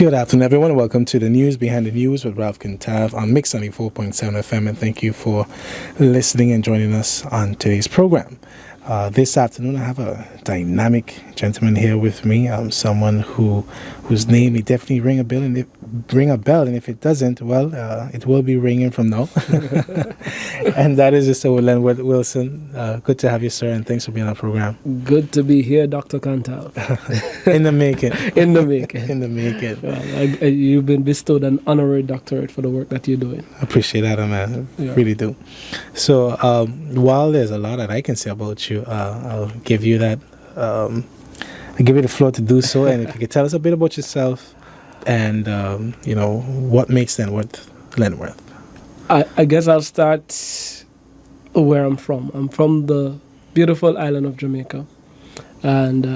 Good afternoon, everyone. Welcome to the News Behind the News with Ralph Kintav on Mix 94.7 FM, and thank you for listening and joining us on today's program. This afternoon, I have a dynamic gentleman here with me. Someone whose name may definitely ring a bell, and if it doesn't, well, it will be ringing from now. And that is Mr. Lenworth Wilson. Good to have you, sir, and thanks for being on our program. Good to be here, Dr. Kantav. In the making. In the making. In the making. Well, you've been bestowed an honorary doctorate for the work that you're doing. I appreciate that, man. I really do. So while there's a lot that I can say about you, I'll give you that. I'll give you the floor to do so, and if you could tell us a bit about yourself and what makes Lenworth. I guess I'll start where I'm from. I'm from the beautiful island of Jamaica, and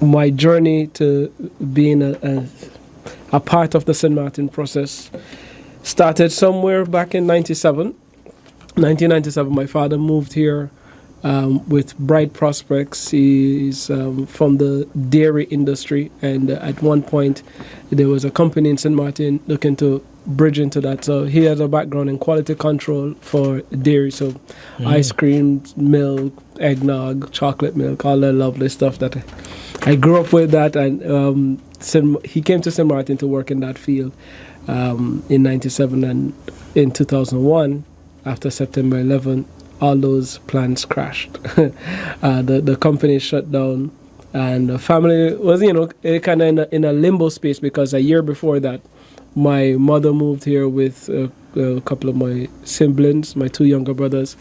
my journey to being a part of the St. Martin process started somewhere back in 1997. My father moved here with bright prospects. He's from the dairy industry, and at one point there was a company in St. Martin looking to bridge into that. So he has a background in quality control for dairy, so ice cream, milk, eggnog, chocolate milk, all that lovely stuff that I grew up with. That, and he came to St. Martin to work in that field in 97, and in 2001, after September 11, all those plans crashed. The company shut down, and the family was, kind of in a limbo space, because a year before that, my mother moved here with a couple of my siblings, my two younger brothers,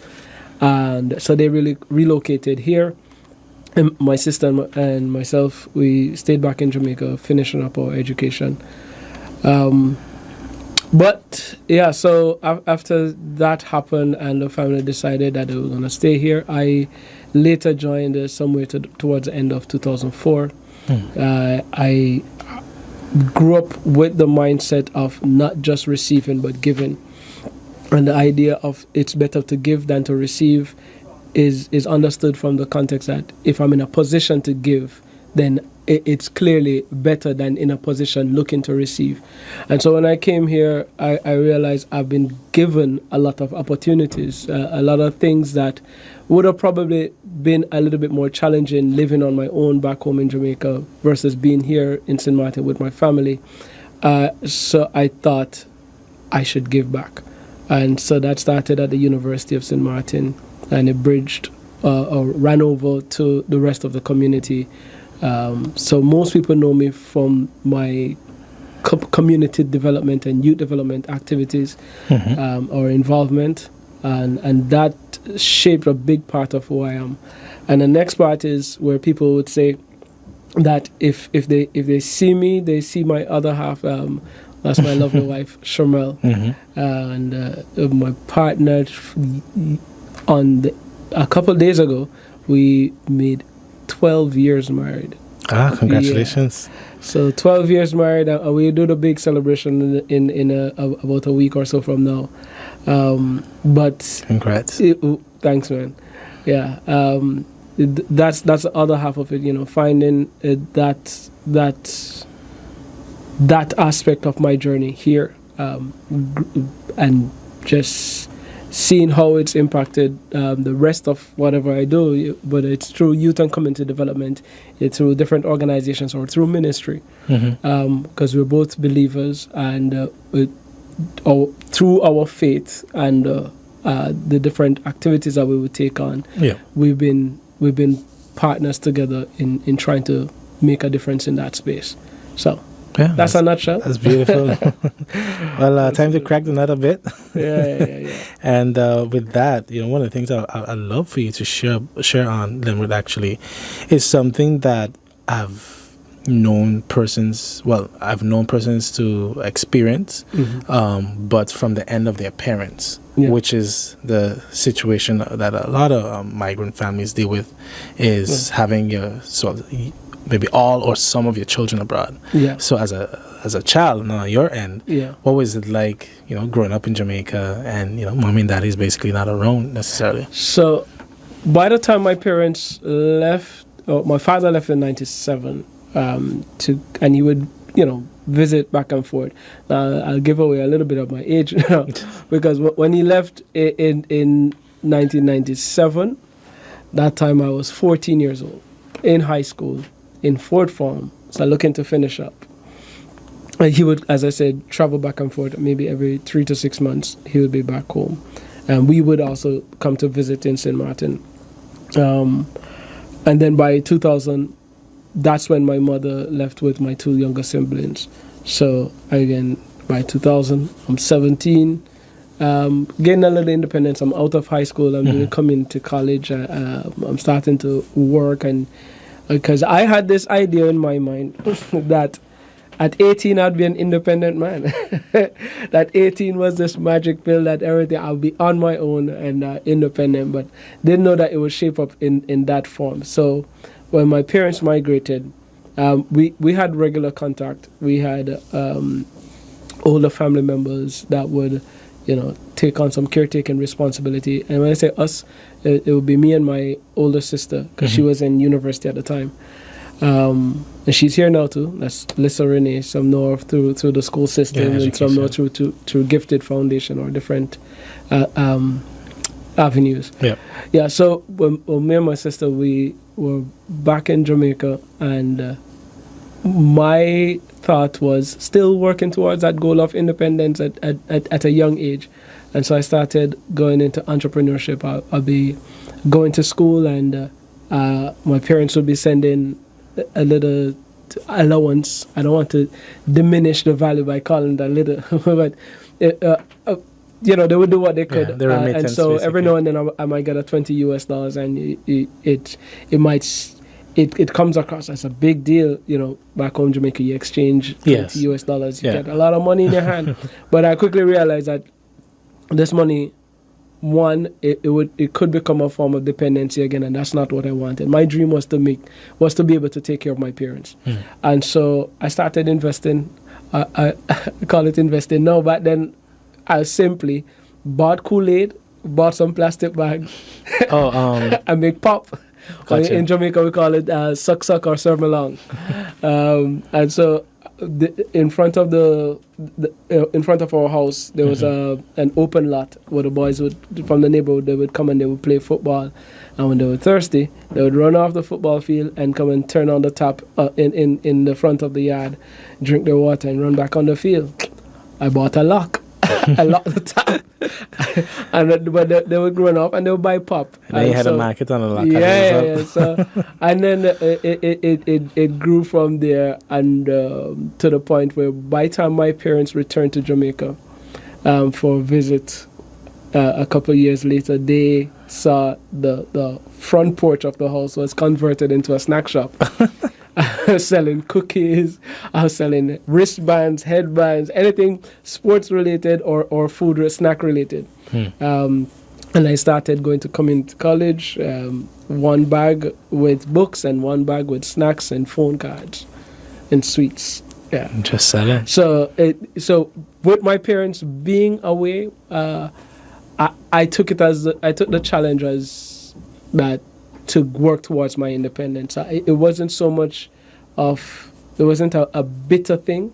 and so they really relocated here. And my sister and myself, we stayed back in Jamaica, finishing up our education. But yeah, so after that happened and the family decided that they were going to stay here, I later joined somewhere towards the end of 2004. I grew up with the mindset of not just receiving but giving. And the idea of it's better to give than to receive is understood from the context that if I'm in a position to give, then it's clearly better than in a position looking to receive. And so when I came here, I realized I've been given a lot of opportunities, a lot of things that would have probably been a little bit more challenging living on my own back home in Jamaica versus being here in St. Martin with my family. So I thought I should give back. And so that started at the University of St. Martin, and it bridged or ran over to the rest of the community. So most people know me from my community development and youth development activities or involvement, and that shaped a big part of who I am. And the next part is where people would say that if they see me, they see my other half. That's my lovely wife, Shermel, and my partner. A couple of days ago, we made 12 years married. Congratulations. Yeah. So 12 years married, and we do the big celebration in about a week or so from now. But congrats. Thanks, man. Yeah. That's the other half of it, finding that aspect of my journey here, and just seeing how it's impacted the rest of whatever I do, whether it's through youth and community development, it's through different organizations, or through ministry, because we're both believers, and through our faith and the different activities that we would take on, we've been partners together in trying to make a difference in that space. So that's a nutshell. That's beautiful. Well, time to crack the nut a bit. Yeah. And with that, one of the things I love for you to share on Lenworth actually is something that I've known persons to experience, but from the end of their parents, which is the situation that a lot of migrant families deal with, is having maybe all or some of your children abroad. So as a child, now on your end, what was it like, growing up in Jamaica and, mommy and daddy's basically not around necessarily? So by the time my parents left, my father left in 97, and he would, visit back and forth. I'll give away a little bit of my age now, because when he left in 1997, that time I was 14 years old, in high school, in fourth form, so looking to finish up. And he would, as I said, travel back and forth. Maybe every 3 to 6 months, he would be back home. And we would also come to visit in St. Martin. And then by 2000, that's when my mother left with my 2 younger siblings. So again, by 2000, I'm 17, getting a little independence. I'm out of high school. I'm coming to college. I'm starting to work, and because I had this idea in my mind that at 18 I'd be an independent man. That 18 was this magic pill that everything I'll be on my own and independent, but didn't know that it would shape up in that form. So when my parents migrated, we had regular contact. We had older family members that would, take on some caretaking responsibility. And when I say us, it would be me and my older sister, because she was in university at the time. And she's here now too. That's Lisa Renee. Some know her through the school system, and some know through Gifted Foundation or different avenues. Yeah. So when me and my sister, we were back in Jamaica, and my thought was still working towards that goal of independence at a young age. And so I started going into entrepreneurship. I'll be going to school, and my parents would be sending a little allowance. I don't want to diminish the value by calling it a little, but they would do what they could. And so basically, every now and then I might get a $20 and it comes across as a big deal. Back home in Jamaica, you exchange $20, you get a lot of money in your hand. But I quickly realized that this money, one, it could become a form of dependency again, and that's not what I wanted. My dream was to be able to take care of my parents. And so I started investing. I call it investing now. Back then, I simply bought Kool-Aid, bought some plastic bag, and make pop. Gotcha. In Jamaica, we call it suck or serve along. And so in front of our house, there was an open lot where the boys from the neighborhood, they would come and they would play football. And when they were thirsty, they would run off the football field and come and turn on the tap in the front of the yard, drink their water, and run back on the field. I bought a lock. I locked the tap. But they would run off and they would buy pop. And then you had a market on the lock. Yeah. So, and then it grew from there, and to the point where by the time my parents returned to Jamaica for a visit a couple of years later, they saw the front porch of the house was converted into a snack shop. I was selling cookies, I was selling wristbands, headbands, anything sports related or food snack related. And I started going to community college, one bag with books and one bag with snacks and phone cards and sweets. Yeah, just selling. So with my parents being away, I took the challenge as that, to work towards my independence. It wasn't so much it wasn't a bitter thing,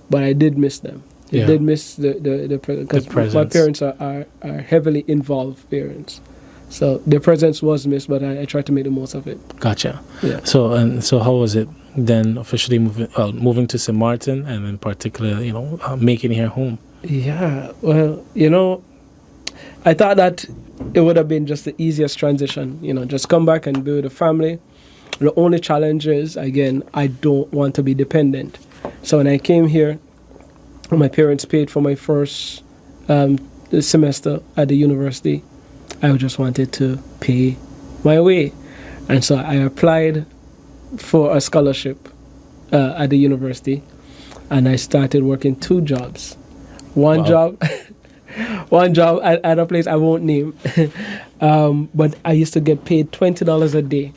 but I did miss them. I did miss the presence, because my parents are heavily involved parents. So their presence was missed, but I tried to make the most of it. Gotcha. Yeah. So how was it then officially moving to St. Martin, and in particular, making your home? Yeah. Well, I thought that it would have been just the easiest transition, just come back and be with the family. The only challenge is, again, I don't want to be dependent. So when I came here, my parents paid for my first semester at the university. I just wanted to pay my way. And so I applied for a scholarship at the university, and I started working 2 jobs. One job at a place I won't name, but I used to get paid $20 a day,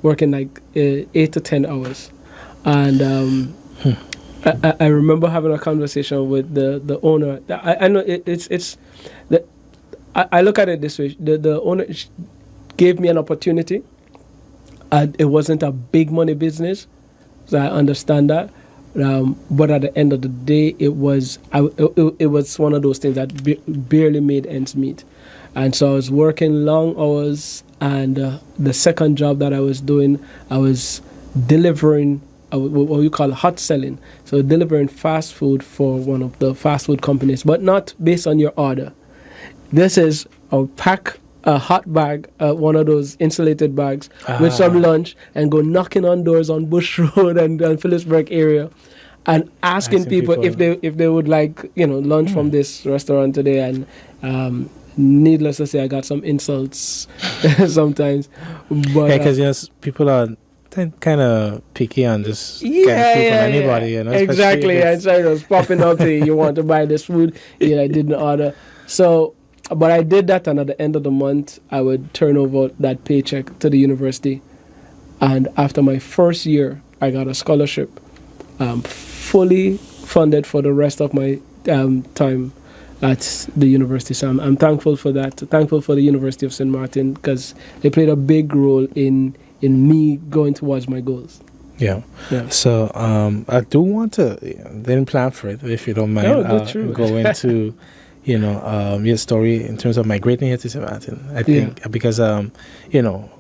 working like 8 to 10 hours. And I remember having a conversation with the owner. I know I look at it this way. The owner gave me an opportunity. It wasn't a big money business, So I understand that. But at the end of the day, it was one of those things that barely made ends meet. And so I was working long hours, and the second job that I was doing, I was delivering what we call hot selling. So delivering fast food for one of the fast food companies, but not based on your order. This is a hot bag, one of those insulated bags with some lunch, and go knocking on doors on Bush Road and Phillipsburg area, and asking people if they would like lunch from this restaurant today. And needless to say, I got some insults sometimes. But because people are kind of picky on just getting food from anybody. Exactly. And so it was popping up to you want to buy this food. I didn't order. So, but I did that, and at the end of the month, I would turn over that paycheck to the university. And after my first year, I got a scholarship, fully funded for the rest of my time at the university. So I'm thankful for that. Thankful for the University of St. Martin, because they played a big role in me going towards my goals. Yeah. So I do want to, didn't plan for it, if you don't mind, go into your story in terms of migrating here to St. Martin. I think because our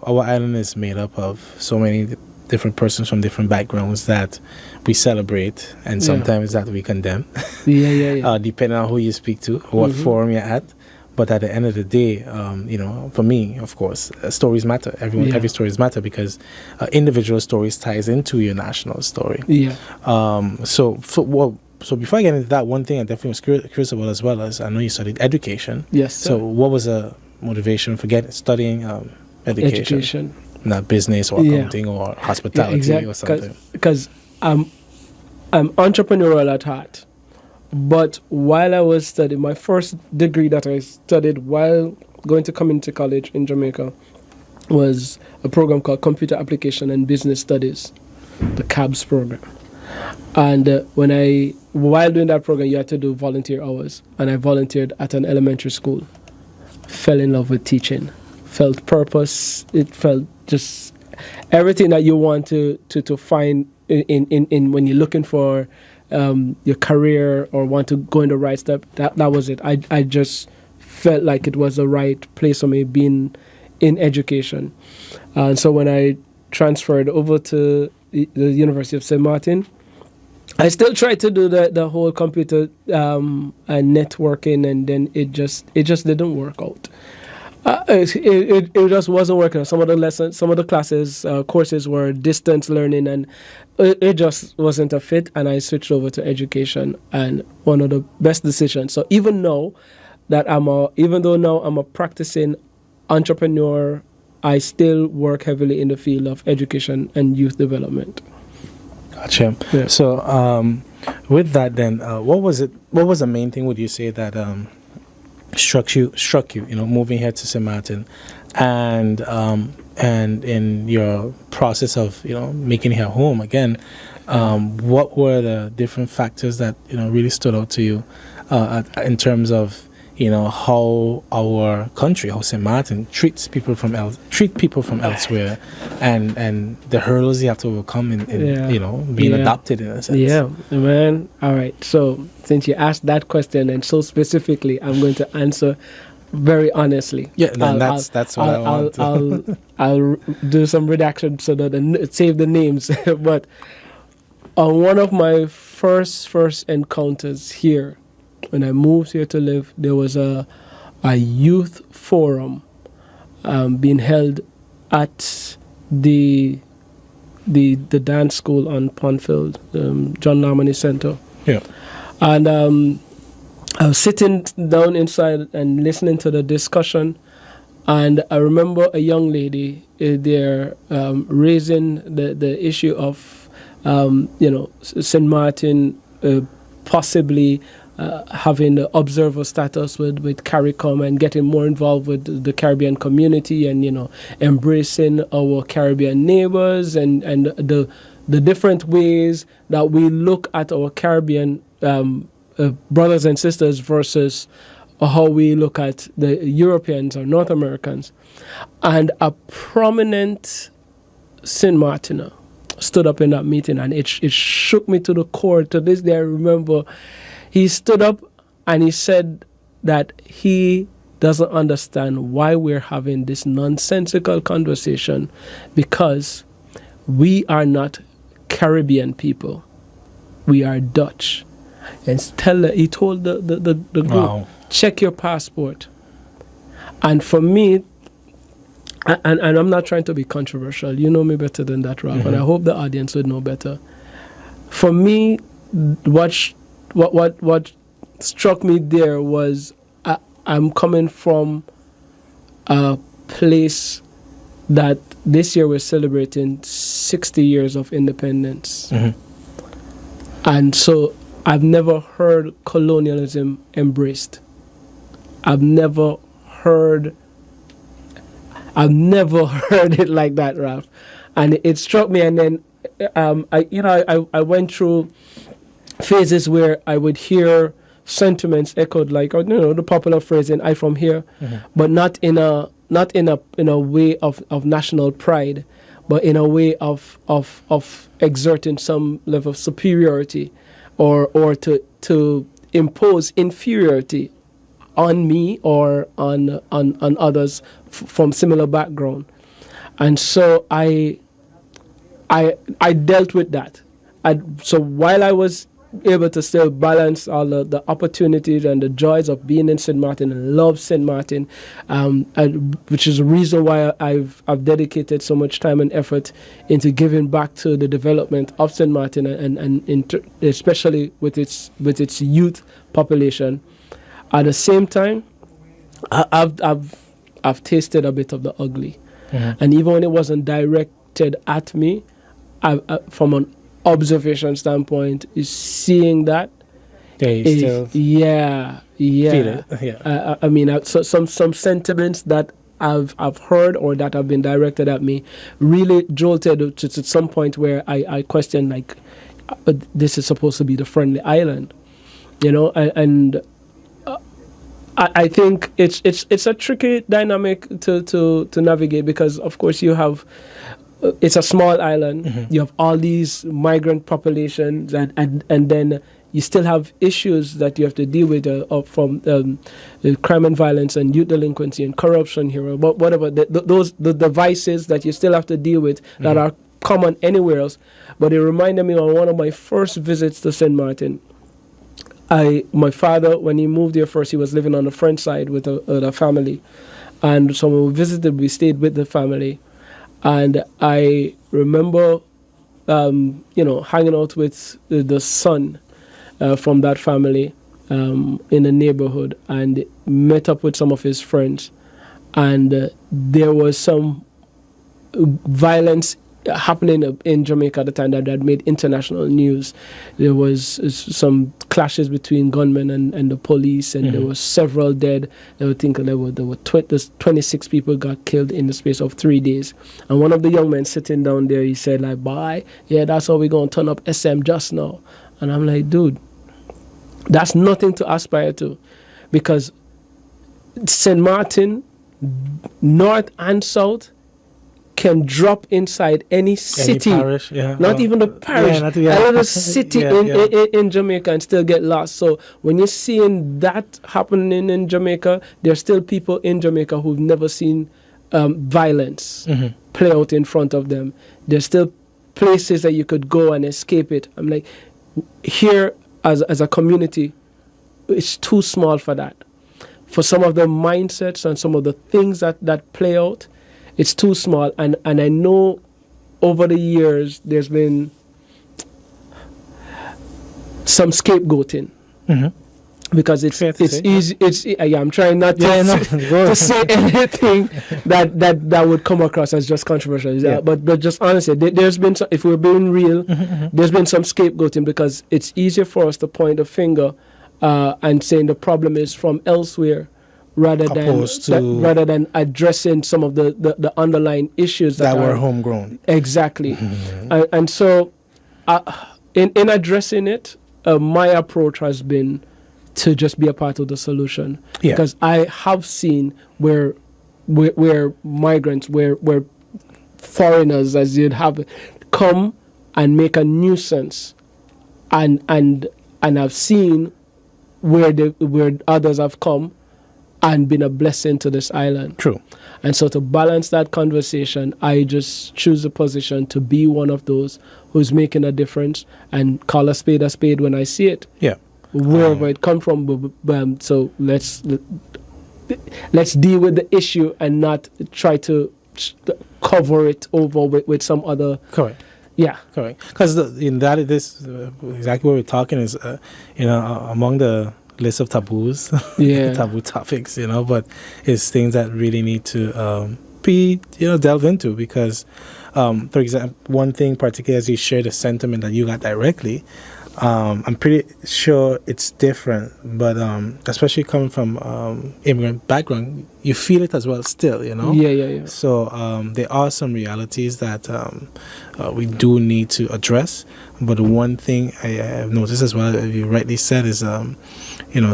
island is made up of so many different persons from different backgrounds that we celebrate, and sometimes that we condemn. Depending on who you speak to, what forum you're at. But at the end of the day, for me, of course, stories matter. Every stories matter, because individual stories ties into your national story. So before I get into that, one thing I definitely was curious about as well, as I know you studied education. Yes, sir. So what was the motivation for studying education? Not business or accounting or hospitality or something? Because I'm entrepreneurial at heart. But while I was studying, my first degree that I studied while going to community college in Jamaica was a program called Computer Application and Business Studies, the CABS program. And while doing that program, you had to do volunteer hours. And I volunteered at an elementary school. Fell in love with teaching. Felt purpose. It felt just everything that you want to find in when you're looking for your career or want to go in the right step. That was it. I just felt like it was the right place for me, being in education. And so when I transferred over to the University of St. Martin, I still tried to do the whole computer and networking, and then it just didn't work out. It just wasn't working. Some of the lessons, some of the classes, courses were distance learning, and it just wasn't a fit. And I switched over to education, and one of the best decisions. So even though now I'm a practicing entrepreneur, I still work heavily in the field of education and youth development. Gotcha. Yeah. So with that, then, what was the main thing, would you say, that struck you, moving here to St. Martin, and in your process of making here home again, what were the different factors that really stood out to you in terms of how our country, how St. Martin treat people from elsewhere, and the hurdles you have to overcome in being adopted in a sense. Yeah, man. All right. So since you asked that question, and so specifically, I'm going to answer very honestly. Yeah, then that's what I want. I'll do some redaction so that save the names. But on one of my first encounters here, when I moved here to live, there was a youth forum being held at the dance school on Pondfield, John Narmany Center. Yeah. And I was sitting down inside and listening to the discussion, and I remember a young lady there raising the issue of St. Martin possibly having the observer status with CARICOM and getting more involved with the Caribbean community, and embracing our Caribbean neighbors, and the different ways that we look at our Caribbean brothers and sisters versus how we look at the Europeans or North Americans. And a prominent St. Martiner stood up in that meeting, and it shook me to the core. To this day, I remember he stood up and he said that he doesn't understand why we're having this nonsensical conversation, because we are not Caribbean people. We are Dutch. And he told the group, Wow. check your passport. And for me, and I'm not trying to be controversial, you know me better than that, Ralph, and I hope the audience would know better. For me, what struck me there was I'm coming from a place that this year we're celebrating 60 years of independence. And so I've never heard colonialism embraced. I've never heard it like that, Ralph. And it struck me, and then I went through phases where I would hear sentiments echoed, like, the popular phrase in "I from here," but not in a way of national pride, but in a way of exerting some level of superiority, or to impose inferiority on me or on others from similar background. And so I dealt with that. So while I was able to still balance all the opportunities and the joys of being in St. Martin and love St. Martin, which is the reason why I've dedicated so much time and effort into giving back to the development of St. Martin and especially with its youth population. At the same time, I've tasted a bit of the ugly, and even when it wasn't directed at me, from an observation standpoint, is seeing that. Yeah, you still feel it. Yeah. I mean, some sentiments that I've heard or that have been directed at me really jolted to some point where I question, like, this is supposed to be the friendly island, and I think it's a tricky dynamic to navigate, because of course you have it's a small island. You have all these migrant populations, and then you still have issues that you have to deal with from crime and violence and youth delinquency and corruption here, or whatever the vices that you still have to deal with that are common anywhere else. But it reminded me on one of my first visits to St. Martin. My father, when he moved here first, he was living on the French side with a family. And so when we visited, we stayed with the family. And I remember, hanging out with the son from that family in the neighborhood, and met up with some of his friends. And there was some violence happening in Jamaica at the time that had made international news. There was some clashes between gunmen and the police, and there were several dead. They were thinking there were 26 people got killed in the space of 3 days. And one of the young men sitting down there, he said, like, "Bye, yeah, that's how we're going to turn up SM just now." And I'm like, dude, that's nothing to aspire to, because St. Martin, north and south, can drop inside any city, parish, not even the parish, another city in Jamaica, and still get lost. So when you're seeing that happening in Jamaica, there's still people in Jamaica who've never seen violence play out in front of them. There's still places that you could go and escape it. I'm like, here as a community, it's too small for that. For some of the mindsets and some of the things that play out, it's too small. And I know over the years there's been some scapegoating. Because it's easy. I'm trying not to say anything that would come across as just controversial. Yeah. But just honestly, there's been some, if we're being real, there's been some scapegoating, because it's easier for us to point a finger and saying the problem is from elsewhere, rather than addressing some of the underlying issues that were homegrown. Exactly. And so in addressing it, my approach has been to just be a part of the solution. Because I have seen where migrants, where foreigners, as you'd have, come and make a nuisance, and I've seen where others have come and been a blessing to this island. True. And so to balance that conversation, I just choose a position to be one of those who's making a difference and call a spade when I see it. Yeah. Wherever it come from. So let's deal with the issue and not try to cover it over with some other. Correct. Yeah. Correct. Because in that it is exactly what we're talking is, among the list of taboos, Yeah. taboo topics, but it's things that really need to be, delved into because, for example, one thing particularly as you share the sentiment that you got directly, I'm pretty sure it's different, but especially coming from immigrant background, you feel it as well still, Yeah. So there are some realities that we do need to address. But the one thing I have noticed as well, as you rightly said, is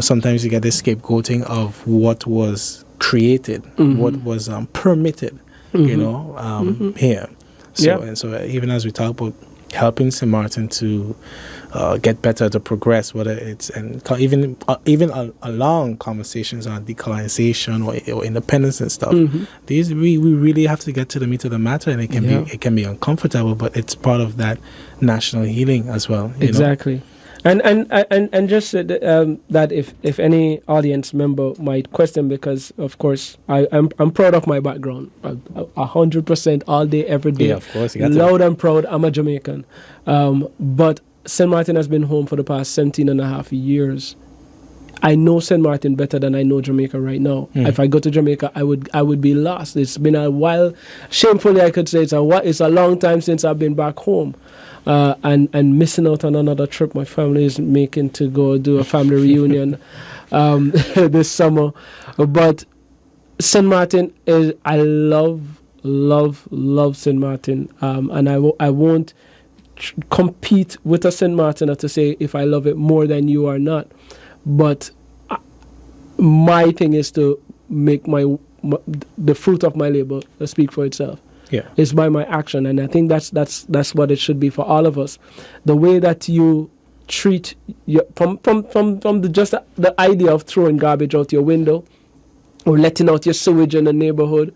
sometimes you get this scapegoating of what was created, what was permitted, here. So and so even as we talk about helping St. Martin to get better, to progress, whether it's even along conversations on decolonization or independence and stuff. These we really have to get to the meat of the matter, and it can be uncomfortable, but it's part of that national healing as well. Exactly. And just that if any audience member might question, because of course I'm proud of my background, 100% all day every day. Yeah, of course, loud and proud. I'm a Jamaican, but St. Martin has been home for the past 17 and a half years. I know St. Martin better than I know Jamaica right now. If I go to Jamaica, I would be lost. It's been a while. Shamefully, I could say it's a long time since I've been back home. And missing out on another trip my family is making to go do a family reunion this summer. But St. Martin I love St. Martin, and I won't compete with a St. Martin to say if I love it more than you or not. But my thing is to make the fruit of my labor speak for itself. Yeah. It's by my action, and I think that's what it should be for all of us. The way that you treat from the idea of throwing garbage out your window, or letting out your sewage in the neighborhood,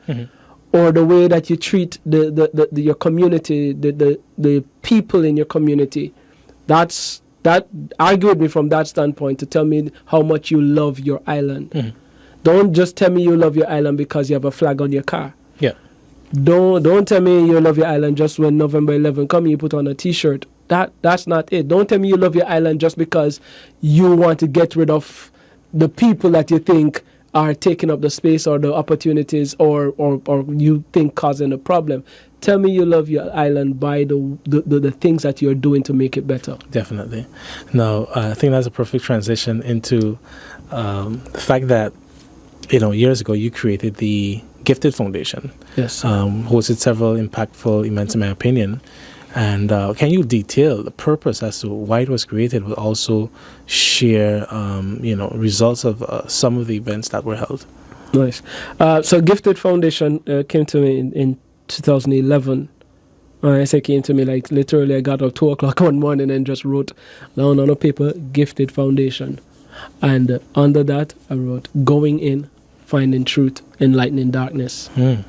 or the way that you treat your community, the people in your community. That argue with me from that standpoint to tell me how much you love your island. Don't just tell me you love your island because you have a flag on your car. Yeah. Don't tell me you love your island just when November 11 come, you put on a T-shirt. That's not it. Don't tell me you love your island just because you want to get rid of the people that you think are taking up the space or the opportunities or you think causing a problem. Tell me you love your island by the things that you're doing to make it better. Definitely. Now, I think that's a perfect transition into the fact that, years ago you created the Gifted Foundation. Yes. Hosted several impactful events, in my opinion. And can you detail the purpose as to why it was created, but also share, results of some of the events that were held? Nice. So Gifted Foundation came to me in 2011. I say came to me like literally I got up 2 o'clock one morning and just wrote down on a paper, Gifted Foundation. And under that, I wrote, Going In, Finding Truth, Enlightening Darkness. And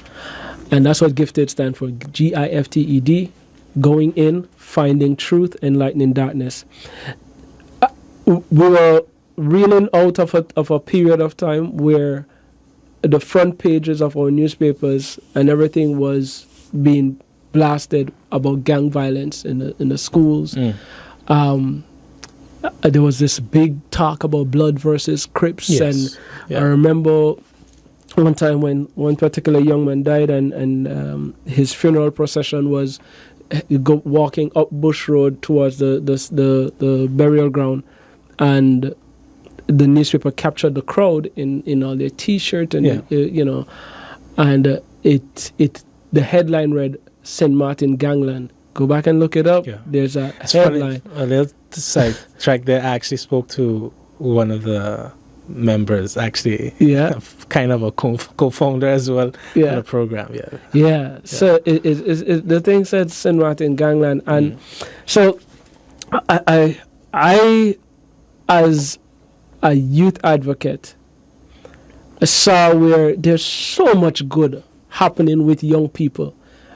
that's what Gifted stands for, GIFTED, Going In, Finding Truth, Enlightening Darkness. We were reeling out of a period of time where the front pages of our newspapers and everything was being blasted about gang violence in the schools. There was this big talk about blood versus Crips. Yes. And I remember one time when one particular young man died and his funeral procession was walking up Bush Road towards the burial ground, and the newspaper captured the crowd in all their T-shirt and and the headline read St. Martin Gangland. Go back and look it up. Yeah. There's a headline. Funny, a little side track there. I actually spoke to one of the members, actually. Yeah. Kind of a co-founder as well Yeah. on the program. Yeah. Yeah. So the thing said Lenworth in Gangland, and so I, as a youth advocate, saw where there's so much good happening with young people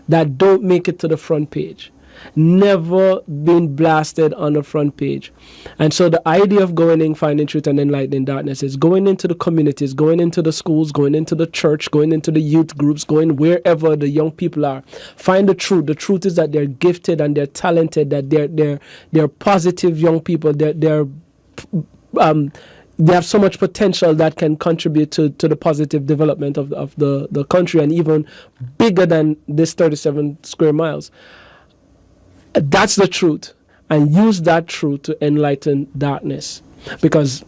that don't make it to the front page, never been blasted on the front page. And so the idea of going in, finding truth and enlightening darkness is going into the communities, going into the schools, going into the church, going into the youth groups, going wherever the young people are. Find the truth. The truth is that they're gifted and they're talented, that they're positive young people, they have so much potential that can contribute to the positive development of the country, and even bigger than this 37 square miles. That's the truth, and use that truth to enlighten darkness. Because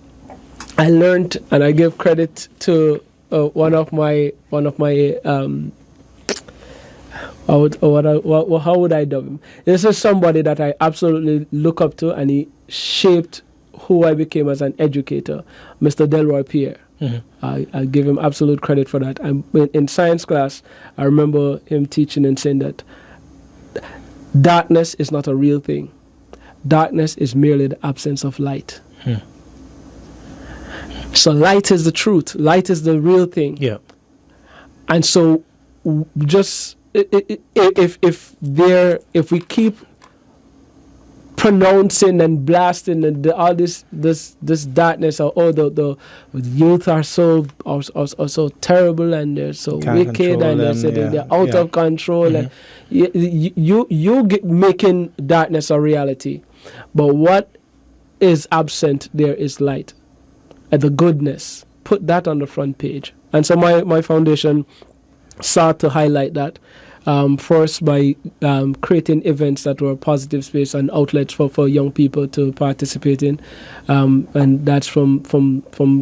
I learned, and I give credit to one of my how would I dub him? This is somebody that I absolutely look up to, and he shaped who I became as an educator, Mr. Delroy Pierre. I give him absolute credit for that. In science class, I remember him teaching and saying that darkness is not a real thing. Darkness is merely the absence of light. So light is the truth. Light is the real thing. Yeah. And so just if we keep pronouncing and blasting and all this darkness, or the youth are so terrible, and they're so wicked, and they're out of control, and you get making darkness a reality. But what is absent there is light and the goodness. Put that on the front page. And so my foundation sought to highlight that. First by creating events that were positive space and outlets for young people to participate in, and that's from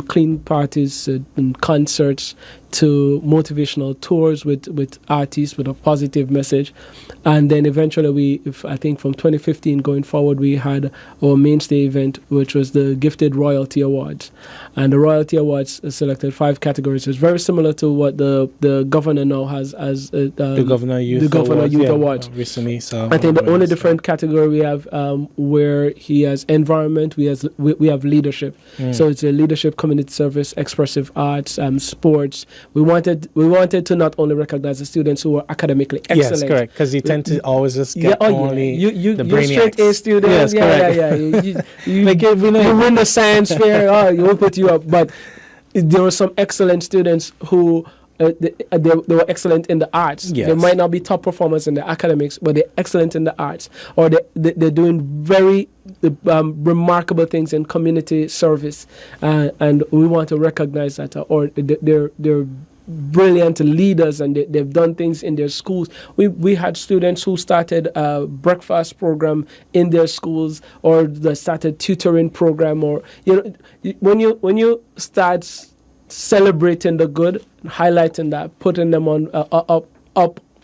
clean parties and concerts to motivational tours with artists with a positive message. And then eventually I think from 2015 going forward, we had our mainstay event, which was the Gifted Royalty Awards. And the Royalty Awards selected 5 categories. It's very similar to what the governor now has as the Governor Youth Awards. Recently, so I think the only different category we have where he has environment, we have leadership. So it's a leadership, community service, expressive arts, sports. We wanted to not only recognize the students who were academically excellent. Yes, correct. Because you tend to always just get only the you're straight A student. Yes, correct. You win the science fair. You will put you up. But there were some excellent students who they were excellent in the arts. Yes. They might not be top performers in the academics, but they're excellent in the arts, or they're doing very remarkable things in community service, and we want to recognize that. Or they're brilliant leaders, and they've done things in their schools. We had students who started a breakfast program in their schools, or they started tutoring program, or when you start celebrating the good, highlighting that, putting them on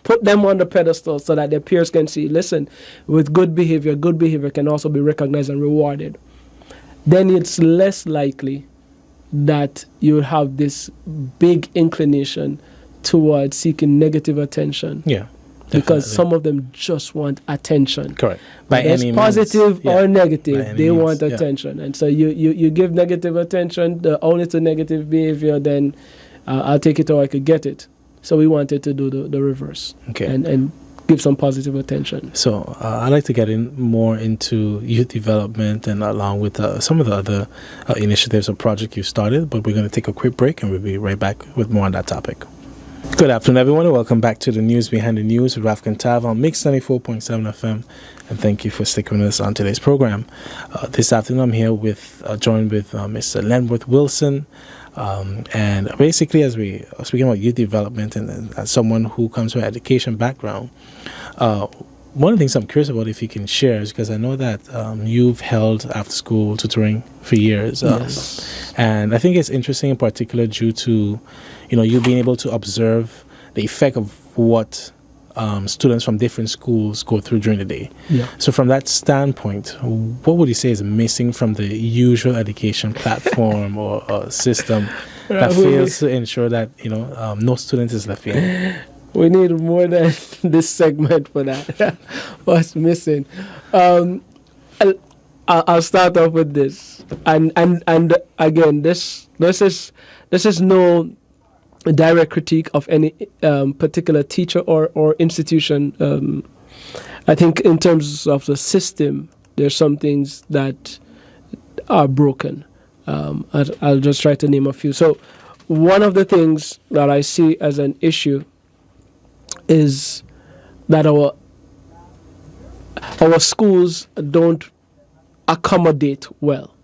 put them on the pedestal so that their peers can see, listen, with good behavior can also be recognized and rewarded. Then it's less likely that you will have this big inclination towards seeking negative attention. Yeah. Because some of them just want attention. Correct. By it's any positive means. or negative, they want means. attention. And so you give negative attention, only to negative behavior, then I'll take it or I could get it. So we wanted to do the reverse. Okay. And give some positive attention. So I'd like to get in more into youth development, and along with some of the other initiatives or projects you started. But we're going to take a quick break, and we'll be right back with more on that topic. Good afternoon, everyone, and welcome back to the News Behind the News with Raf Kantav on Mix 94.7 FM, and thank you for sticking with us on today's program. This afternoon, I'm here joined with Mr. Lenworth Wilson, and basically, as we are speaking about youth development, and as someone who comes from an education background, one of the things I'm curious about, if you can share, is because I know that you've held after-school tutoring for years, yes. And I think it's interesting in particular due to you being able to observe the effect of what students from different schools go through during the day. Yeah. So from that standpoint, what would you say is missing from the usual education platform or system that fails to ensure that no student is left behind? We need more than this segment for that. What's missing? I'll start off with this, and again, this is no direct critique of any particular teacher or institution. I think in terms of the system, there's some things that are broken. I'll just try to name a few. So, one of the things that I see as an issue is that our schools don't accommodate well.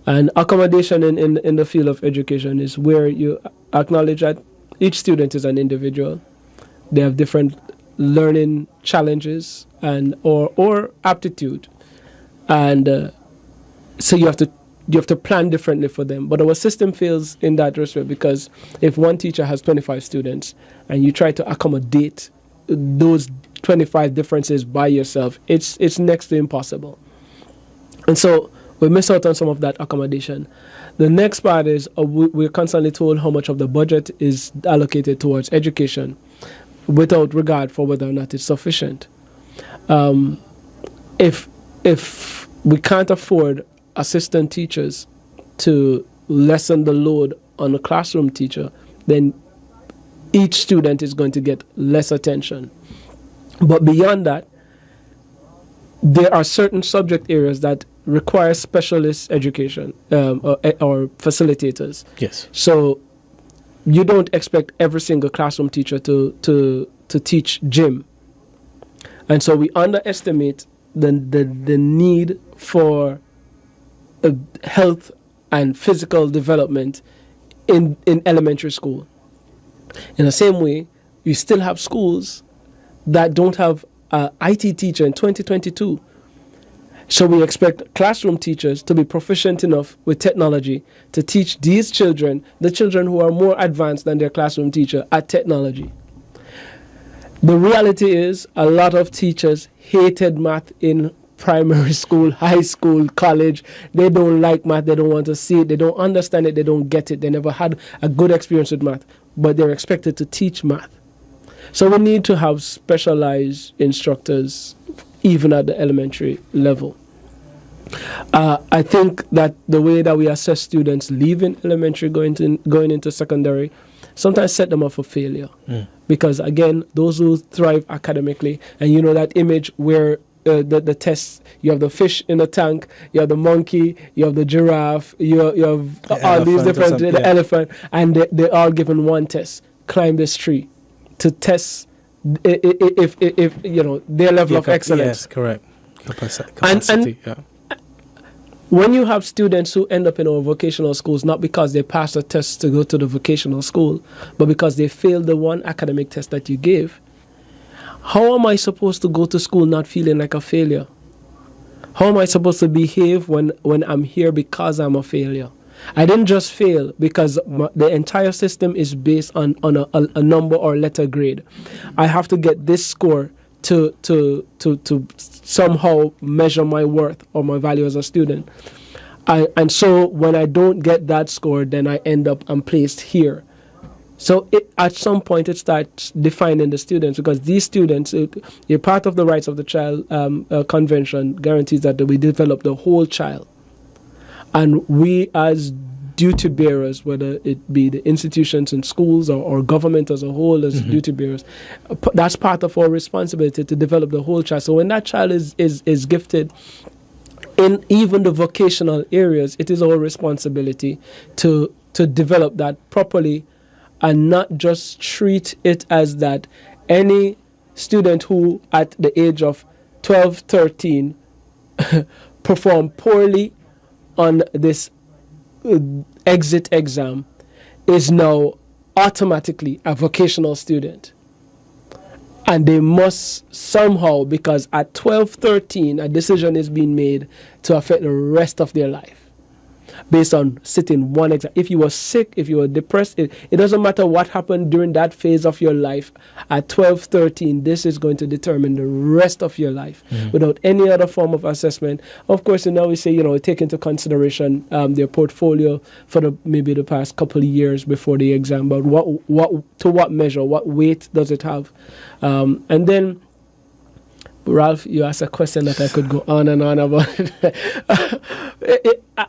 And accommodation in the field of education is where you acknowledge that each student is an individual. They have different learning challenges and or aptitude, and so you have to plan differently for them. But our system fails in that respect, because if one teacher has 25 students and you try to accommodate those 25 differences by yourself, it's next to impossible. And so we miss out on some of that accommodation. The next part is we're constantly told how much of the budget is allocated towards education without regard for whether or not it's sufficient. If we can't afford assistant teachers to lessen the load on a classroom teacher, then each student is going to get less attention. But beyond that, there are certain subject areas that require specialist education or facilitators. Yes. So you don't expect every single classroom teacher to teach gym. And so we underestimate the need for health and physical development in elementary school. In the same way, you still have schools that don't have an IT teacher in 2022. So we expect classroom teachers to be proficient enough with technology to teach these children, the children who are more advanced than their classroom teacher at technology. The reality is a lot of teachers hated math in primary school, high school, college. They don't like math. They don't want to see it. They don't understand it. They don't get it. They never had a good experience with math, but they're expected to teach math. So we need to have specialized instructors even at the elementary level. I think that the way that we assess students leaving elementary, going into secondary, sometimes set them up for failure. Because again, those who thrive academically, and you know that image where the tests, you have the fish in the tank, you have the monkey, you have the giraffe, you have all these different, the elephant, and they're all given one test: climb this tree, to test if their level of excellence. Yes, correct. Capacity, and when you have students who end up in our vocational schools, not because they passed a test to go to the vocational school, but because they failed the one academic test that you gave, how am I supposed to go to school not feeling like a failure? How am I supposed to behave when I'm here because I'm a failure? I didn't just fail because the entire system is based on a number or letter grade. I have to get this score to somehow measure my worth or my value as a student. And so when I don't get that score, then I end up, I'm placed here. So at some point it starts defining the students, because these students, a part of the Rights of the Child Convention guarantees that we develop the whole child. And we as duty bearers, whether it be the institutions and schools or government as a whole as duty bearers, that's part of our responsibility to develop the whole child. So when that child is gifted in even the vocational areas, it is our responsibility to develop that properly and not just treat it as that any student who at the age of 12, 13 perform poorly on this exit exam is now automatically a vocational student. And they must somehow, because at 12, 13, a decision is being made to affect the rest of their life. based on sitting one exam. If you were sick, if you were depressed, it doesn't matter what happened during that phase of your life. At 12, 13, this is going to determine the rest of your life without any other form of assessment. Of course, we say, take into consideration their portfolio for maybe the past couple of years before the exam, but what measure, what weight does it have? And then, Ralph, you asked a question that I could go on and on about.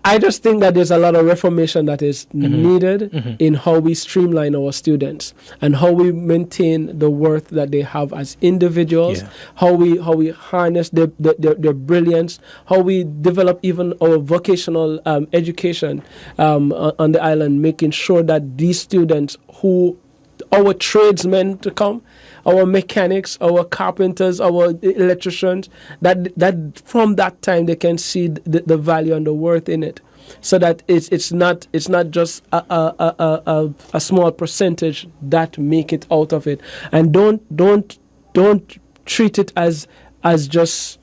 I just think that there's a lot of reformation that is needed in how we streamline our students and how we maintain the worth that they have as individuals, how we harness their brilliance, how we develop even our vocational education on the island, making sure that these students our tradesmen to come, our mechanics, our carpenters, our electricians, that from that time they can see the value and the worth in it, so that it's not just a small percentage that make it out of it, and don't treat it as just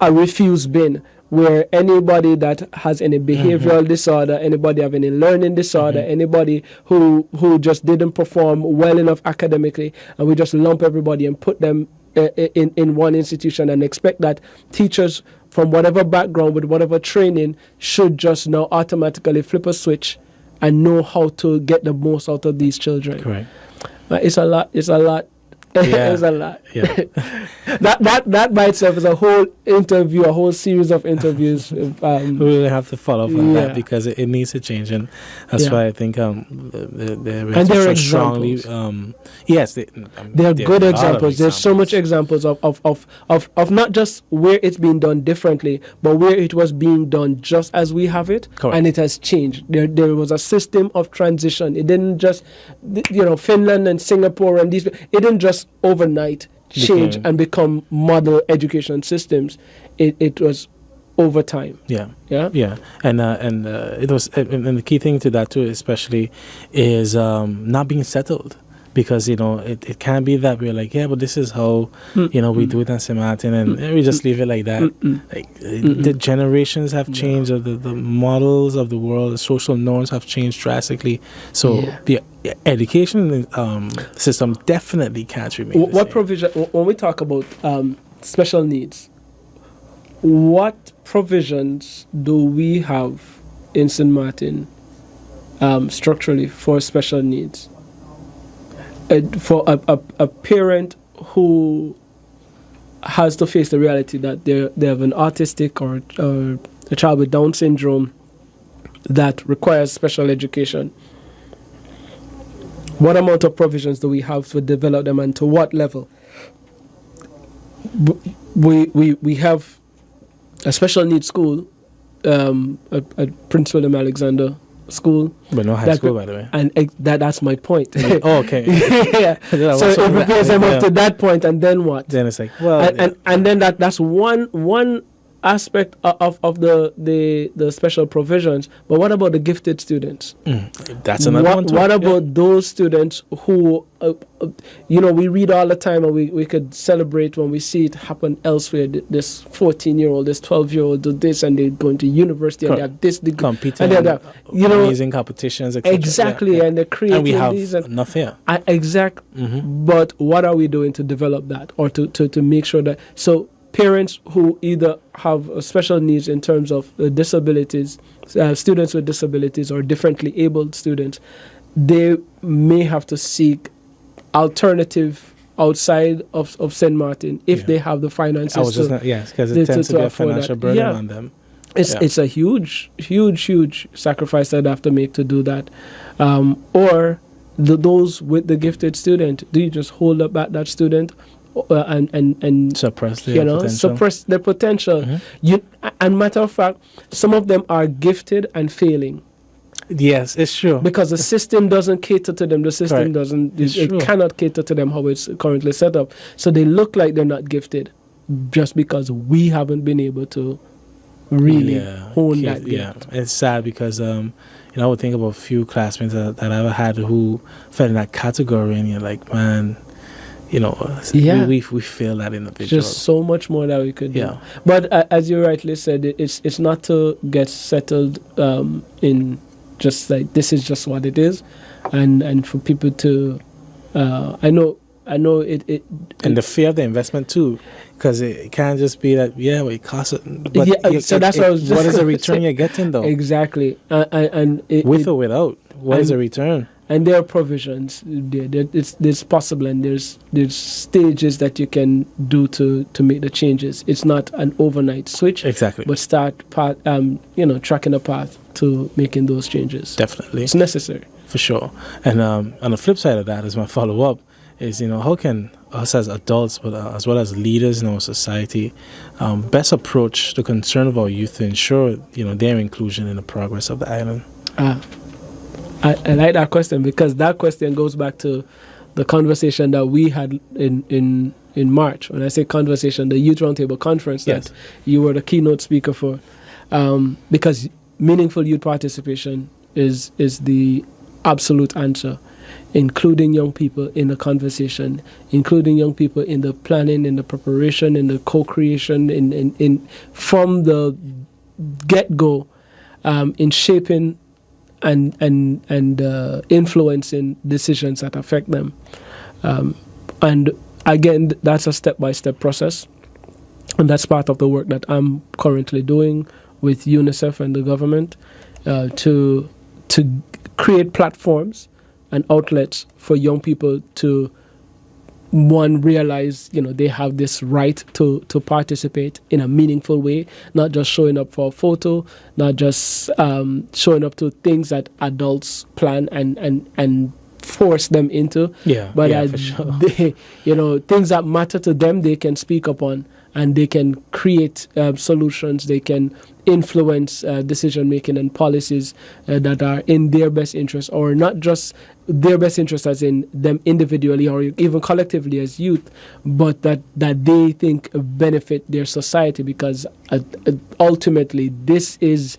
a refuse bin, where anybody that has any behavioral disorder, anybody have any learning disorder, anybody who just didn't perform well enough academically, and we just lump everybody and put them in one institution and expect that teachers from whatever background with whatever training should just now automatically flip a switch and know how to get the most out of these children. Correct. It's a lot. Yeah. It's a lot. Yeah. that by itself is a whole interview, a whole series of interviews. We really have to follow up on that because it needs to change, and that's why I think they're strongly. Yes, they're good examples. There's so much examples of not just where it's being done differently, but where it was being done just as we have it. Correct. And it has changed. There was a system of transition. It didn't just, Finland and Singapore and these. It didn't just overnight change and become model education systems. It was over time. And it was, and the key thing to that too, especially, is not being settled. Because it can be that we're like, but this is how we do it in St. Martin, and we just leave it like that. Like the generations have changed, or the models of the world, the social norms have changed drastically. So the education system definitely can't remain. What provision? When we talk about special needs, what provisions do we have in St. Martin structurally for special needs? For a parent who has to face the reality that they have an autistic or a child with Down syndrome that requires special education, what amount of provisions do we have to develop them, and to what level? We have a special needs school at Prince William Alexander School, but no high school, by the way, and that's my point. Okay. So it prepares them up to that point, and then what? Then it's like, and then that's one aspect of the special provisions. But what about the gifted students? That's another one too. What about those students who we read all the time, and we could celebrate when we see it happen elsewhere? This 14-year-old, this 12-year-old do this, and they're going to university, and they have this degree, competing, and they're amazing competitions, etc. Exactly, and they're creating and we have these, enough here. Exactly. But what are we doing to develop that, or to make sure that parents who either have special needs in terms of disabilities, students with disabilities, or differently abled students, they may have to seek alternative outside of St. Martin if they have the finances. Because it tends to be a financial burden on them. It's a huge sacrifice that they have to make to do that. Or those with the gifted student, do you just hold up back that student? And suppress their potential. And matter of fact, some of them are gifted and failing. Yes, it's true. Because the system doesn't cater to them. The system it cannot cater to them how it's currently set up. So they look like they're not gifted just because we haven't been able to really hone that gift. It's sad because I would think about a few classmates that I ever had who fell in that category, and you're like, man, Yeah. we feel that individual. Just so much more that we could do. Yeah. But as you rightly said, it's not to get settled in just like this is just what it is, and for people to, I know it And the fear of the investment too, because it can't just be that it costs. But Yeah, so that's what I was just what is the gonna return say. you're getting though? Exactly, With or without, what is the return? and there are provisions. It's possible, and there's stages that you can do to make the changes. It's not an overnight switch, Exactly. but start tracking a path to making those changes. Definitely. It's necessary. For sure. And on the flip side of that, is my follow up, is how can us as adults, but as well as leaders in our society, best approach the concern of our youth to ensure their inclusion in the progress of the island. I like that question, because that question goes back to the conversation that we had in March. When I say conversation, the Youth Roundtable Conference that you were the keynote speaker for, because meaningful youth participation is the absolute answer, including young people in the conversation, including young people in the planning, in the preparation, in the co-creation, in from the get-go, in shaping and influencing decisions that affect them. And again, that's a step-by-step process, and that's part of the work that I'm currently doing with UNICEF and the government to create platforms and outlets for young people to realize they have this right to participate in a meaningful way, not just showing up for a photo, not just showing up to things that adults plan and force them into, but for sure. they, things that matter to them, they can speak upon, and they can create solutions. They can influence decision making and policies that are in their best interest, or not just their best interest as in them individually or even collectively as youth, but that they think benefit their society, because ultimately this is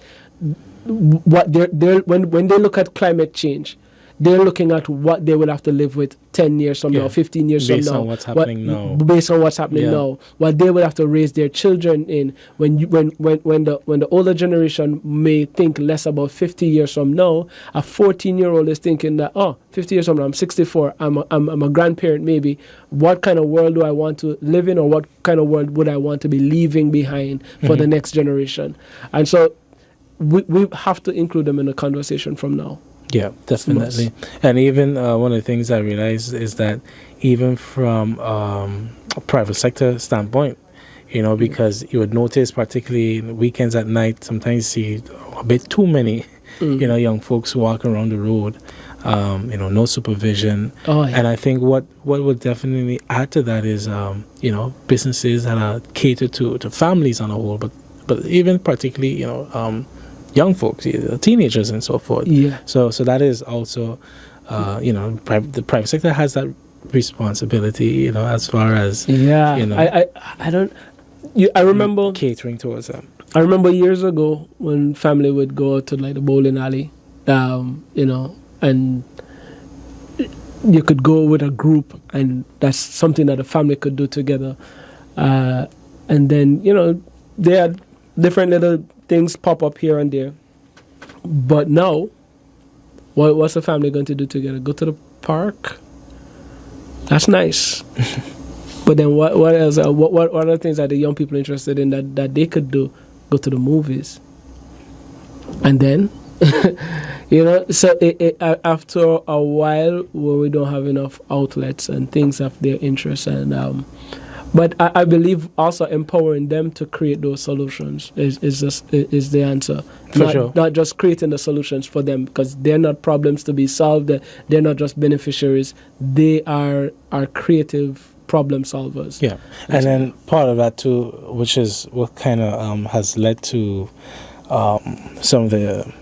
what they're when they look at climate change, they're looking at what they will have to live with 10 years from now, 15 years based from now. On what's happening now. Based on what's happening now. What they will have to raise their children in. When the older generation may think less about 50 years from now, a 14-year-old is thinking that, 50 years from now, I'm 64, I'm a grandparent maybe. What kind of world do I want to live in, or what kind of world would I want to be leaving behind for the next generation? And so we have to include them in the conversation from now. Yeah, definitely. And even one of the things I realized is that even from a private sector standpoint, because you would notice, particularly in the weekends at night, sometimes you see a bit too many, young folks walking around the road, no supervision. And I think what would definitely add to that is, businesses that are catered to families on a whole, but even particularly, young folks, teenagers and so forth. Yeah. So that is also, the private sector has that responsibility, as far as I remember catering towards them. I remember years ago when family would go to like the bowling alley, and you could go with a group, and that's something that a family could do together. And then there are different little things pop up here and there. But now, what's the family going to do together? Go to the park? That's nice. But then what else? What other things are the young people interested in that they could do? Go to the movies. And then, so after a while, when we don't have enough outlets and things of their interest, and but I believe also empowering them to create those solutions is the answer. Not just creating the solutions for them, because they're not problems to be solved. They're not just beneficiaries. They are creative problem solvers. Yeah, and then part of that too, which is what kind of has led to some of the,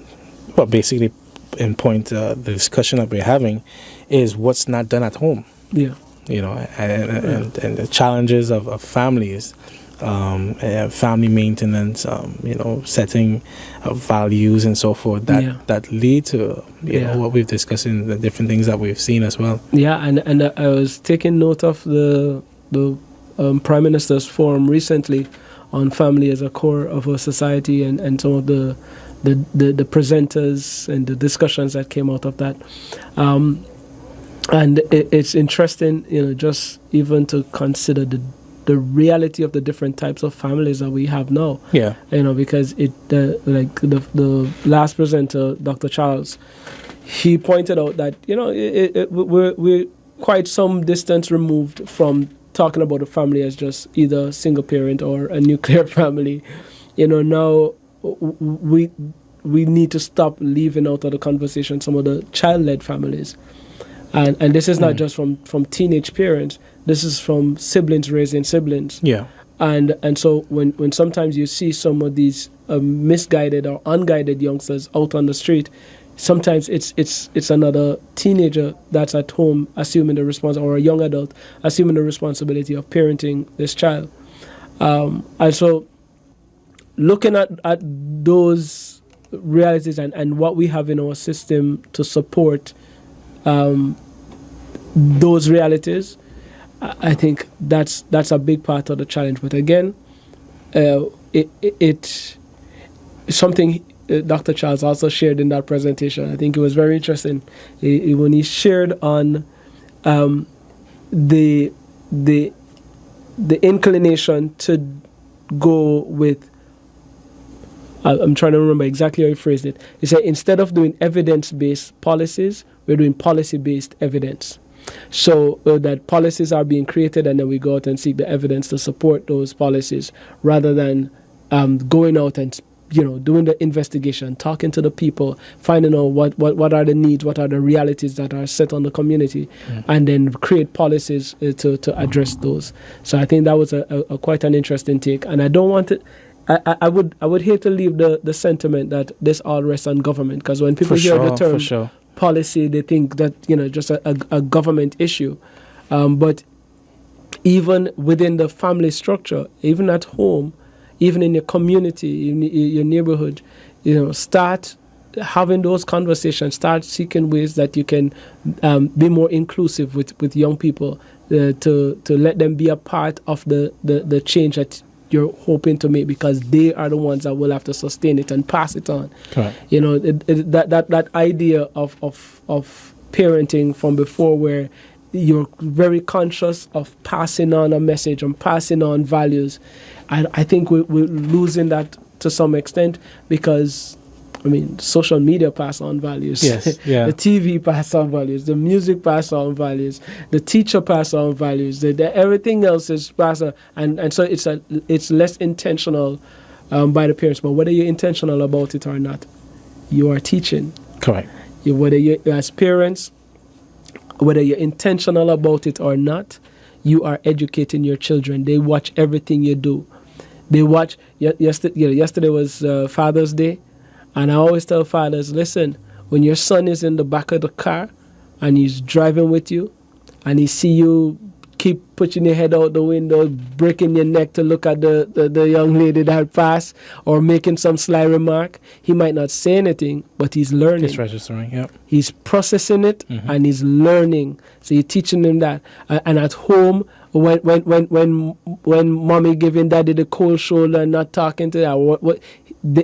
basically in point the discussion that we're having, is what's not done at home. Yeah. And the challenges of families family maintenance, setting values and so forth that lead to what we've discussed in the different things that we've seen as well. Yeah, and I was taking note of the Prime Minister's forum recently on family as a core of our society, and some of the presenters and the discussions that came out of that. And it's interesting, just even to consider the reality of the different types of families that we have now. Yeah. Because the last presenter, Dr. Charles, he pointed out that, we're quite some distance removed from talking about a family as just either single parent or a nuclear family. Now we need to stop leaving out of the conversation some of the child-led families. And this is not just from teenage parents. This is from siblings raising siblings. Yeah. And so when sometimes you see some of these misguided or unguided youngsters out on the street, sometimes it's another teenager that's at home assuming the or a young adult assuming the responsibility of parenting this child. And so looking at those realities and what we have in our system to support those realities, I think that's a big part of the challenge. But again, it's something Dr. Charles also shared in that presentation. I think it was very interesting when he shared on the inclination to go with. I'm trying to remember exactly how he phrased it. He said, instead of doing evidence-based policies, we're doing policy-based evidence. So that policies are being created and then we go out and seek the evidence to support those policies rather than going out and doing the investigation, talking to the people, finding out what are the needs, what are the realities that are set on the community, and then create policies to address those. So I think that was a quite an interesting take. And I don't want it. I would hate to leave the sentiment that this all rests on government, because when people hear the term policy, they think that just a government issue. But even within the family structure, even at home, even in your community, in your neighborhood, start having those conversations. Start seeking ways that you can be more inclusive with young people to let them be a part of the change that you're hoping to make, because they are the ones that will have to sustain it and pass it on. Correct. That idea of parenting from before, where you're very conscious of passing on a message and passing on values. And I think we're losing that to some extent, because social media pass on values. Yes, yeah. The TV pass on values. The music pass on values. The teacher pass on values. Everything else is passed on, and so it's less intentional by the parents. But whether you're intentional about it or not, you are teaching. Correct. Whether you as parents, whether you're intentional about it or not, you are educating your children. They watch everything you do. They watch. Yesterday was Father's Day. And I always tell fathers, listen, when your son is in the back of the car and he's driving with you and he see you keep putting your head out the window, breaking your neck to look at the young lady that passed, or making some sly remark, he might not say anything, but he's learning. He's registering, yeah. He's processing it, and he's learning. So you're teaching him that. And at home, when mommy giving daddy the cold shoulder and not talking to that,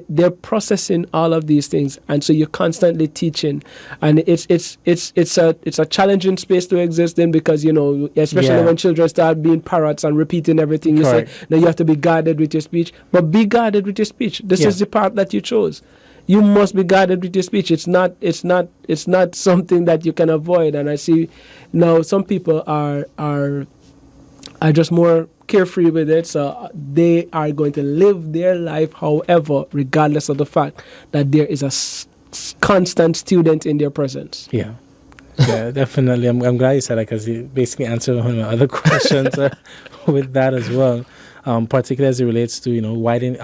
they're processing all of these things, and so you're constantly teaching, and it's a challenging space to exist in, because especially when children start being parrots and repeating everything you say. Now you have to be guarded with your speech, but be guarded with your speech. This is the part that you chose. You must be guarded with your speech. It's not something that you can avoid. And I see now some people are just more carefree with it, so they are going to live their life however, regardless of the fact that there is a constant student in their presence. Yeah, definitely. I'm glad you said that, because you basically answered one of my other questions with that as well, particularly as it relates to widening,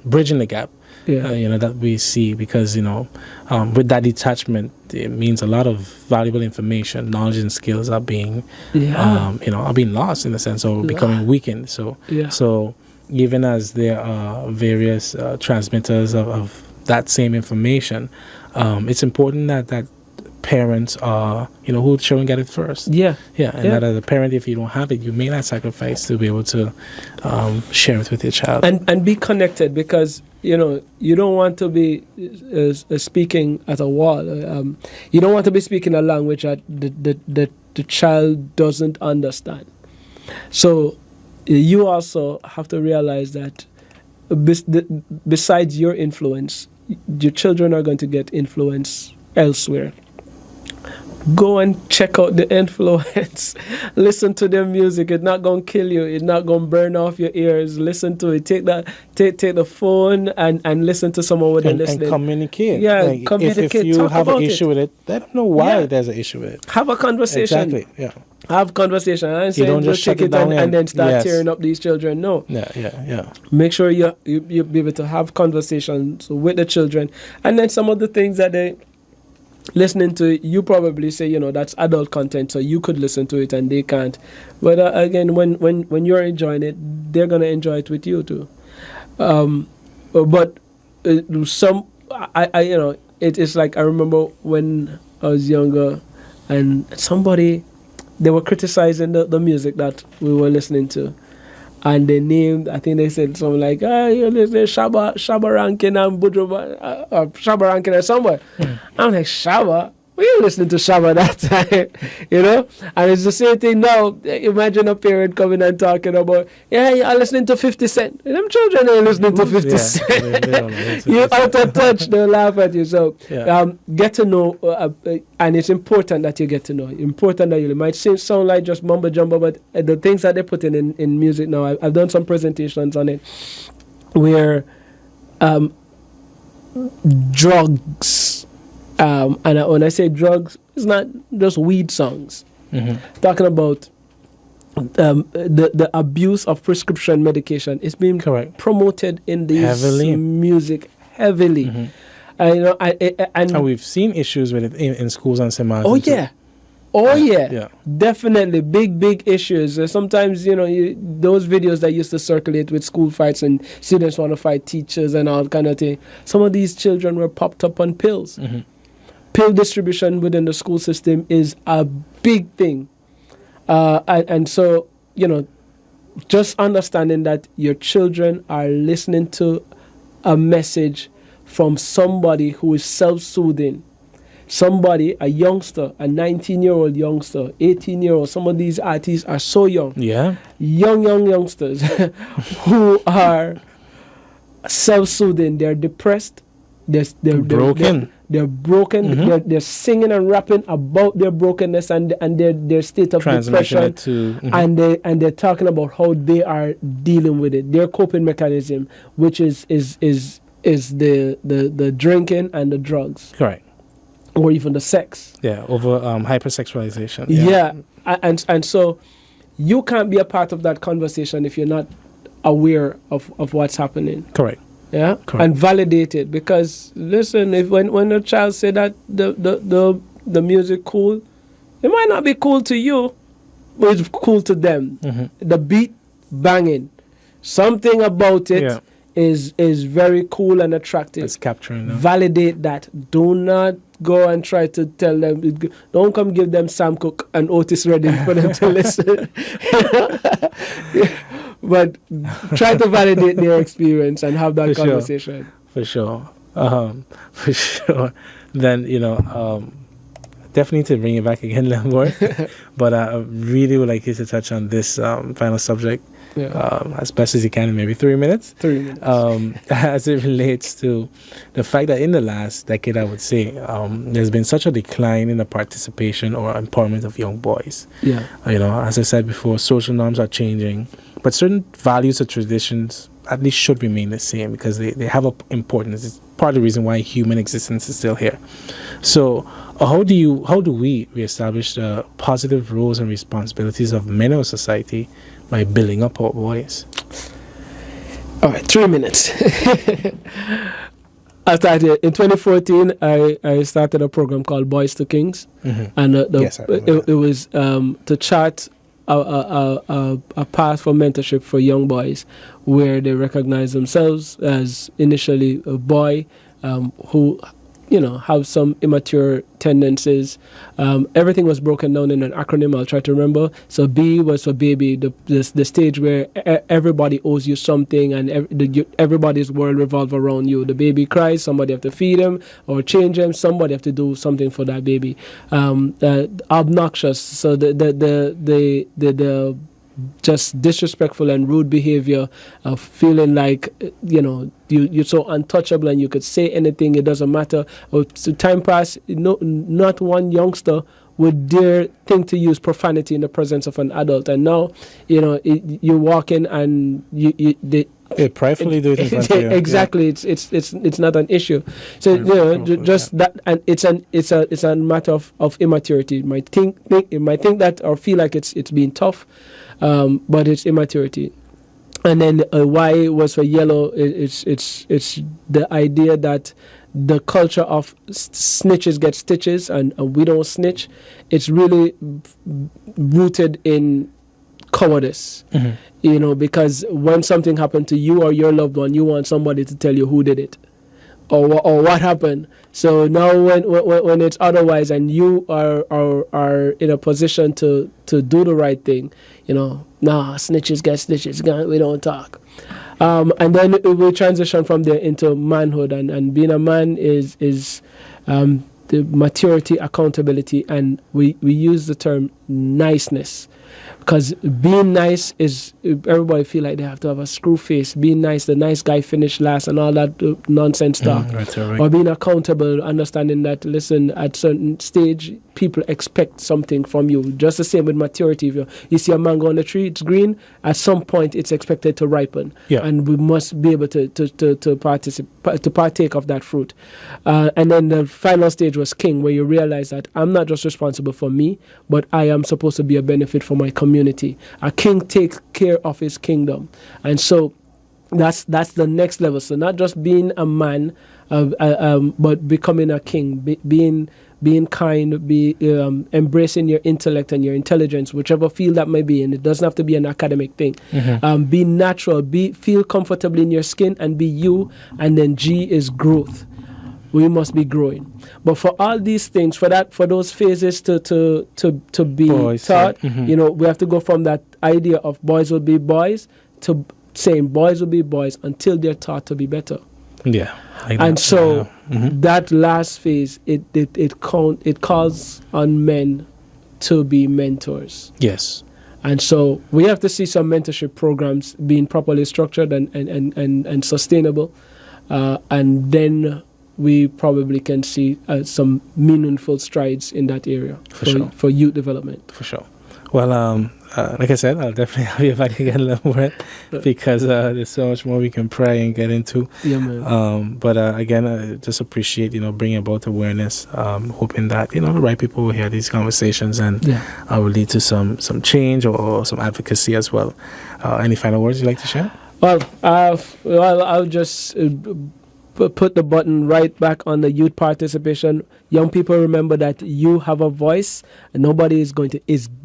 bridging the gap Yeah. That we see, because with that detachment, it means a lot of valuable information, knowledge, and skills are being are being lost, in a sense, or becoming weakened. So even as there are various transmitters of that same information, it's important that parents are, who children get it first. Yeah. That as a parent, if you don't have it, you may not sacrifice to be able to share it with your child. And be connected, because, you don't want to be speaking at a wall. You don't want to be speaking a language that the child doesn't understand. So you also have to realize that besides your influence, your children are going to get influence elsewhere. Go and check out the influence. Listen to their music. It's not going to kill you. It's not going to burn off your ears. Listen to it. Take the phone and listen to someone with them listening. And communicate. Yeah, communicate. If you have an issue with it, let them know why there's an issue with it. Have a conversation. Exactly, yeah. Have conversation. I'm saying don't just take shut it down and then start yes. tearing up these children. No. Yeah. Make sure you be able to have conversations with the children. And then some of the things that they listening to, you probably say, that's adult content, so you could listen to it and they can't. But again, when you're enjoying it, they're gonna enjoy it with you too. But it's like, I remember when I was younger, and they were criticizing the music that we were listening to. And they named, I think they said something like, you're listening to Shabba Rankin and Shabba Rankin or somewhere. I'm like, Shabba? We were listening to Shabba that time, And it's the same thing now. Imagine a parent coming and talking about, I'm listening to 50 Cent. Them children ain't listening to 50 Cent. You're out of touch, they'll laugh at you. So get to know, and it's important that you get to know. Important that it might sound like just mumbo jumbo, but the things that they're putting in music now, I've done some presentations on it, where drugs, and when I say drugs, it's not just weed songs. Talking about the abuse of prescription medication is being promoted in this music heavily. And we've seen issues with it in schools and seminars. Oh yeah, definitely big issues. Sometimes those videos that used to circulate with school fights and students want to fight teachers and all kind of thing. Some of these children were popped up on pills. Pill distribution within the school system is a big thing, and so just understanding that your children are listening to a message from somebody who is self-soothing. Somebody, a youngster, a 19-year-old youngster, 18-year-old, some of these artists are so young. Yeah. Young youngsters who are self-soothing. They're depressed. They're broken. They're broken. They're singing and rapping about their brokenness and their state of depression. And they're talking about how they are dealing with it. Their coping mechanism, which is the drinking and the drugs. Correct. Or even the sex. Yeah, over hypersexualization. Yeah. And so you can't be a part of that conversation if you're not aware of what's happening. Correct. Yeah. Correct. And validate it, because listen, if when a child say that the music cool, it might not be cool to you, but it's cool to them. The beat banging, something about it is very cool and attractive. It's capturing them. Validate that. Do not go and try to tell them. Don't come give them Sam Cooke and Otis Redding for them to listen. But try to validate their experience and have that conversation. For sure. Then, definitely to bring it back again, Lenworth. But I really would like you to touch on this final subject as best as you can in maybe 3 minutes. 3 minutes. As it relates to the fact that in the last decade, I would say, there's been such a decline in the participation or empowerment of young boys. Yeah. As I said before, social norms are changing, but certain values or traditions at least should remain the same, because they have an importance. It's part of the reason why human existence is still here. So how do we reestablish the positive roles and responsibilities of men in our society by building up our boys? All right, 3 minutes. I started in 2014. I started a program called Boys to Kings, and Yes, I remember it was to chart a path for mentorship for young boys, where they recognize themselves as initially a boy who, have some immature tendencies. Everything was broken down in an acronym. I'll try to remember. So B was for baby, the stage where everybody owes you something, and everybody's world revolves around you. The baby cries, somebody have to feed him or change him. Somebody have to do something for that baby. Obnoxious. So the just disrespectful and rude behavior of feeling like you're so untouchable and you could say anything, it doesn't matter. So time passed, not one youngster would dare think to use profanity in the presence of an adult, and now you walk in and they pridefully do it in front of you. Exactly. Yeah. It's not an issue. So just that, and it's a matter of immaturity. You might think that or feel like it's being tough, but it's immaturity. And then Y was for yellow. It's the idea that the culture of snitches get stitches, and we don't snitch. It's really rooted in cowardice. Because when something happened to you or your loved one, you want somebody to tell you who did it or what happened. So now when it's otherwise, and you are in a position to do the right thing, snitches get stitches, we don't talk. And then we transition from there into manhood, and being a man is the maturity, accountability, and we use the term niceness. Because being nice is, everybody feel like they have to have a screw face. Being nice, the nice guy finish last and all that nonsense talk. Right. Or being accountable, understanding that, listen, at certain stage, people expect something from you. Just the same with maturity. If you see a mango on the tree, it's green. At some point, it's expected to ripen. Yeah. And we must be able to partake of that fruit. And then the final stage was king, where you realize that I'm not just responsible for me, but I am supposed to be a benefit for my community. A king takes care of his kingdom. And so that's the next level. So not just being a man, but becoming a king, being kind, embracing your intellect and your intelligence, whichever field that may be, and it doesn't have to be an academic thing. Be natural, feel comfortable in your skin, and be you. And then G is growth. We must be growing. But for all these things, for those phases to be boys, taught, yeah. We have to go from that idea of boys will be boys to saying boys will be boys until they're taught to be better. Yeah. And so that last phase, it calls on men to be mentors. Yes. And so we have to see some mentorship programs being properly structured and sustainable, and then we probably can see some meaningful strides in that area for youth development. For sure. Well, like I said, I'll definitely have you back again, Lenworth, because there's so much more we can pray and get into. Yeah, man. But again, I just appreciate, bringing about awareness, hoping that, the right people will hear these conversations and will lead to some change or some advocacy as well. Any final words you'd like to share? Well, I'll just put the button right back on the youth participation. Young people, remember that you have a voice, and nobody is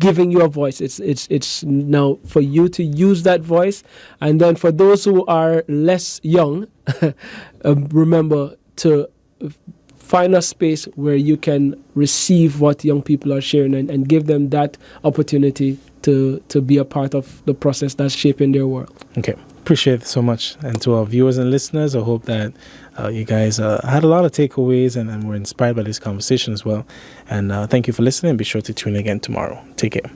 giving you a voice. It's now for you to use that voice. And then for those who are less young, remember to find a space where you can receive what young people are sharing and give them that opportunity to be a part of the process that's shaping their world. Okay. Appreciate it so much. And to our viewers and listeners, I hope that you guys had a lot of takeaways and were inspired by this conversation as well. And thank you for listening. Be sure to tune in again tomorrow. Take care.